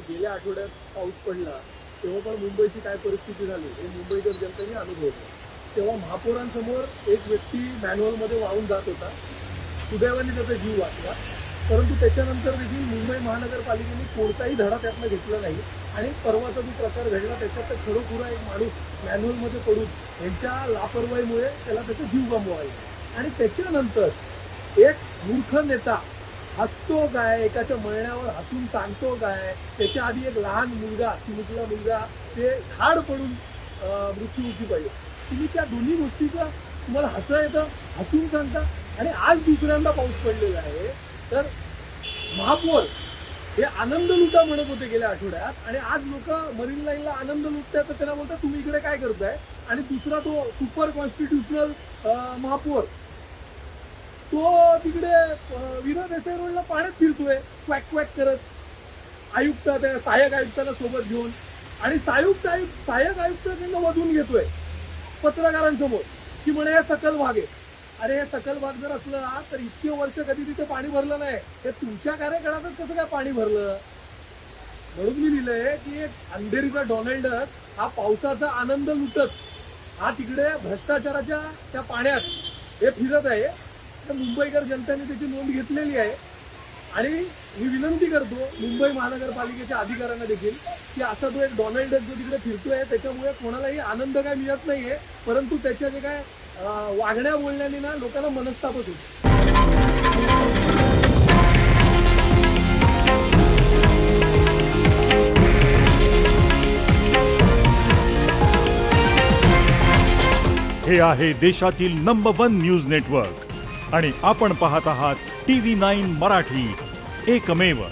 गेल्या आठवड्यात पाऊस पडला तेव्हा पण मुंबईची काय परिस्थिती झाली हे मुंबईकर जनतेने अनुभवलं. तेव्हा महापौरांसमोर एक व्यक्ती मॅन्युअलमध्ये वाहून जात होता. सुदैवाने त्याचा जीव वाचला, परंतु त्याच्यानंतर देखील मुंबई महानगरपालिकेने कोणताही धडा त्यातनं घेतला नाही. आणि परवाचा जो प्रकार घडला त्याच्यात तर खरोखर एक माणूस मॅन्युअलमध्ये पडून यांच्या लापरवाहीमुळे त्याला त्याचा जीव गमवावा लागला. आणि त्याच्यानंतर एक मूर्ख नेता हसतो काय, एकाच्या मळण्यावर हसून सांगतो काय. त्याच्या आधी एक लहान मुलगा, चिमुकला मुलगा ते झाड पडून मृत्यूमुखी पाहिजे. तुम्ही त्या दोन्ही गोष्टीचं तुम्हाला हसं येतं, हसून सांगता. आणि आज दुसऱ्यांदा पाऊस पडलेला आहे तर महापौर हे आनंद लुटा म्हणत होते गेल्या आठवड्यात, आणि आज लोक मरीन लाईनला आनंद लुटतात तर त्यांना बोलतात तुम्ही इकडे काय करताय. आणि दुसरा तो सुपर कॉन्स्टिट्युशनल महापौर तो तिकडे विनोद देसाई रोडला पाण्यात फिरतोय क्वॅक क्वॅक करत, आयुक्त त्या सहाय्यक आयुक्ताला सोबत घेऊन. आणि सहाय्यक आयुक्त त्यांना वधून घेतोय पत्रकारांसमोर की म्हणे हे सकल भाग आहे. अरे हे सकल भाग जर असलं तर इतके वर्ष कधी तिथे पाणी भरलं नाही. हे तुमच्या कार्यकाळातच कसं काय पाणी भरलं. म्हणून मी लिहिलंय की एक अंधेरीचा डोनाल्ड डक हा पावसाचा आनंद लुटत हा तिकडे भ्रष्टाचाराच्या त्या पाण्यात हे फिरत आहे. तर मुंबईकर जनतेने त्याची नोंद घेतलेली आहे. आणि मी विनंती करतो मुंबई महानगरपालिकेच्या अधिकाऱ्यांना देखील की असा तो एक डोनाल्ड डक जो तिकडे फिरतोय त्याच्यामुळे कोणालाही आनंद काय मिळत नाहीये, परंतु त्याच्या जे काय वागण्या बोलण्याने ना लोकांना मनस्तापच होतो. हे आहे देशातील नंबर 1 न्यूज नेटवर्क आणि आपण पाहत आहात TV9 मराठी, एकमेव.